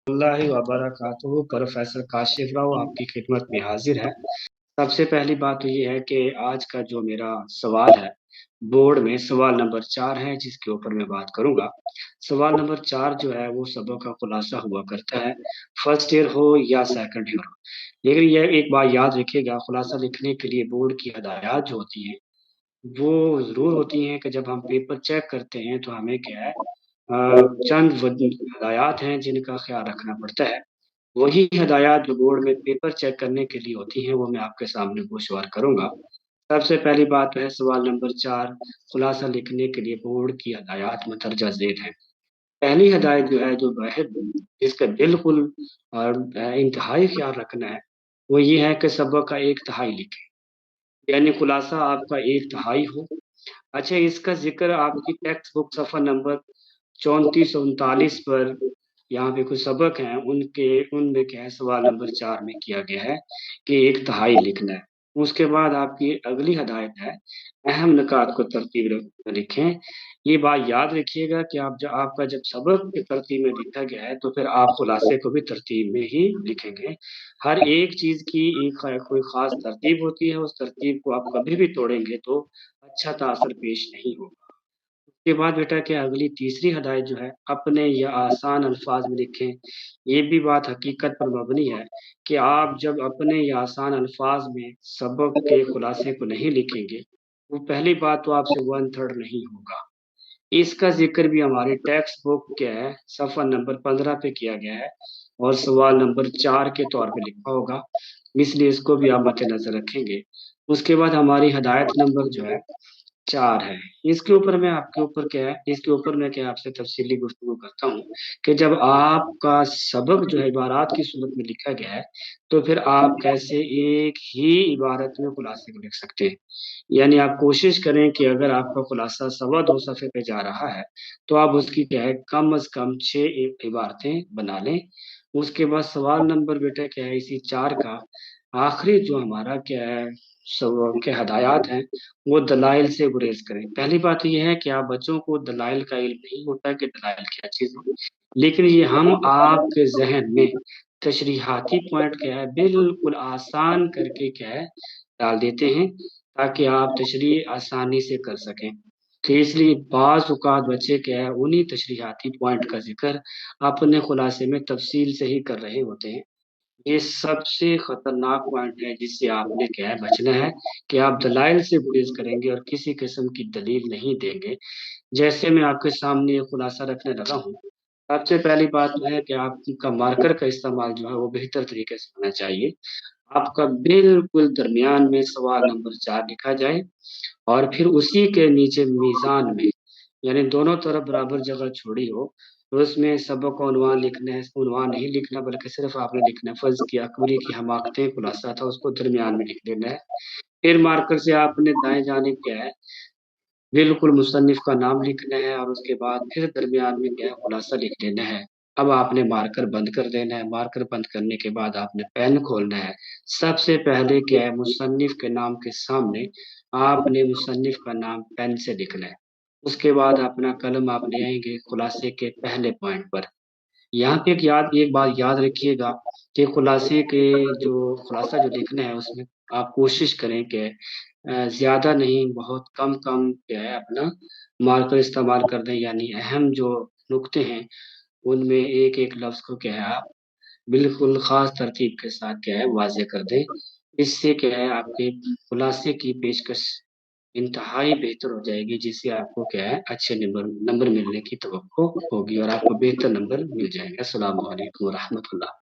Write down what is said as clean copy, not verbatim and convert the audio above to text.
अल्लाह वबरकातुहू। Professor Kashif Rao आपकी खिदमत में हाजिर है। सबसे पहली बात तो ये है कि आज का जो मेरा सवाल है, बोर्ड में सवाल नंबर 4 है, जिसके ऊपर मैं बात करूंगा। सवाल नंबर 4 जो है वो सबक का खुलासा हुआ करता है, फर्स्ट ईयर हो या सेकंड ईयर हो। लेकिन यह एक बात याद रखिएगा, खुलासा लिखने के लिए बोर्ड की हदायत जो होती है वो जरूर होती हैं कि जब हम पेपर चेक करते हैं तो हमें क्या है, चंद हदायत हैं जिनका ख्याल रखना पड़ता है। वही हदायत जो बोर्ड में पेपर चेक करने के लिए होती हैं वो मैं आपके सामने गोशवार करूंगा। सबसे पहली बात तो है सवाल नंबर 4, खुलासा लिखने के लिए बोर्ड की हदायत मतरजा ज़ेर है। पहली हदायत जो है, जो वाहिद जिसका बिल्कुल और इंतहाई ख्याल रखना है, वो ये है कि सबक का एक तिहाई लिखें, यानी खुलासा आपका एक तिहाई हो। अच्छा, इसका जिक्र आपकी टेक्स्ट बुक सफ़ा नंबर 3439 पर, यहाँ पे कुछ सबक हैं उनके, उनमें क्या है, सवाल नंबर 4 में किया गया है कि एक तिहाई लिखना है। उसके बाद आपकी अगली हदायत है, अहम निकात को तरतीब लिखें। ये बात याद रखिएगा कि आप जब आपका जब सबक की तरतीब में लिखा गया है तो फिर आप खुलासे को भी तरतीब में ही लिखेंगे। हर एक चीज़ की एक कोई ख़ास तरतीब होती है, उस तरतीब को आप कभी भी तोड़ेंगे तो अच्छा तासर पेश नहीं होगा। उसके बाद बेटा क्या, अगली तीसरी हदायत जो है, अपने या आसान अल्फाज में लिखें। ये भी बात हकीकत पर मबनी है कि आप जब अपने या आसान अल्फाज में सबक के खुलासे को नहीं लिखेंगे, वो पहली बात तो आपसे 1/3 नहीं होगा। इसका जिक्र भी हमारी टेक्स्ट बुक क्या है, सफ़ा नंबर 15 पे किया गया है और सवाल नंबर 4 के तौर पे लिखा होगा, इसलिए इसको भी आप मद्देनज़र रखेंगे। उसके बाद हमारी हदायत नंबर जो है 4 है। इसके ऊपर मैं आपके ऊपर क्या है, इसके ऊपर मैं क्या आपसे तफ़सीली गुफ्तगू करता हूँ कि जब आपका सबक जो है इबारात की सूरत में लिखा गया है, तो फिर आप कैसे एक ही इबारत में खुलासे को लिख सकते हैं। यानी आप कोशिश करें कि अगर आपका खुलासा सवा 2 सफ़े पे जा रहा है, तो आप उसकी क्या है, कम अज़ कम 6 इबारतें बना लें। उसके बाद सवाल नंबर बेटा क्या है, इसी 4 का आखिरी जो हमारा क्या है, सब के हदायत हैं, वो दलाइल से गुरेज करें। पहली बात तो ये है कि आप बच्चों को दलाइल का इल्म नहीं होता कि दलाइल क्या चीज़ है, लेकिन ये हम आपके ज़हन में तशरीहाती पॉइंट क्या है, बिल्कुल आसान करके क्या है, डाल देते हैं ताकि आप तशरीह आसानी से कर सकें। तो इसलिए बाज़ औक़ात बच्चे क्या है, उन्हीं तशरीहाती पॉइंट का ज़िक्र अपने खुलासे में तफ़सील से ही कर रहे होते हैं। ये सबसे खतरनाक पॉइंट है जिससे आपने क्या है बचना है कि आप दलाइल से गुरेज करेंगे और किसी किस्म की दलील नहीं देंगे। जैसे मैं आपके सामने ये खुलासा रखने लगा हूँ, सबसे पहली बात तो है कि आपका मार्कर का इस्तेमाल जो है वो बेहतर तरीके से होना चाहिए। आपका बिल्कुल दरमियान में सवाल नंबर 4 लिखा जाए और फिर उसी के नीचे मीज़ान में, यानी दोनों तरफ बराबर जगह छोड़ी हो, तो उसमें सबक का उन्वान लिखना है। उन्वान नहीं लिखना बल्कि सिर्फ़ आपने लिखना है, फ़र्ज़ किया अकबरी की हमाकतें खुलासा था, उसको दरमियान में लिख देना है। फिर मार्कर से आपने दाएँ जानिब क्या है, बिल्कुल मुसन्निफ़ का नाम लिखना है और उसके बाद फिर दरमियान में क्या है, खुलासा लिख देना है। अब आपने मार्कर बंद कर देना है, मार्कर बंद करने के बाद आपने पेन खोलना है। सबसे पहले क्या है, मुसन्निफ़ के नाम के सामने आपने मुसन्निफ़ का नाम पेन से लिखना है। उसके बाद अपना कलम आप ले आएँगे खुलासे के पहले पॉइंट पर। यहाँ पे एक बात याद रखिएगा कि खुलासे के जो खुलासा जो लिखना है उसमें आप कोशिश करें कि ज़्यादा नहीं, बहुत कम-कम क्या है अपना मार्कर इस्तेमाल कर दें, यानी अहम जो नुक्ते हैं, उनमें एक-एक लफ्ज़ को क्या है आप बिल्कुल ख़ास तरतीब के साथ क्या है वाज़ेह कर दें। इससे क्या है, आपके खुलासे की पेशकश इंतहाई बेहतर हो जाएगी, जिससे आपको क्या है अच्छे नंबर नंबर मिलने की तवक्को होगी और आपको बेहतर नंबर मिल जाएँगे। अस्सलामु अलैकुम व रहमतुल्लाह।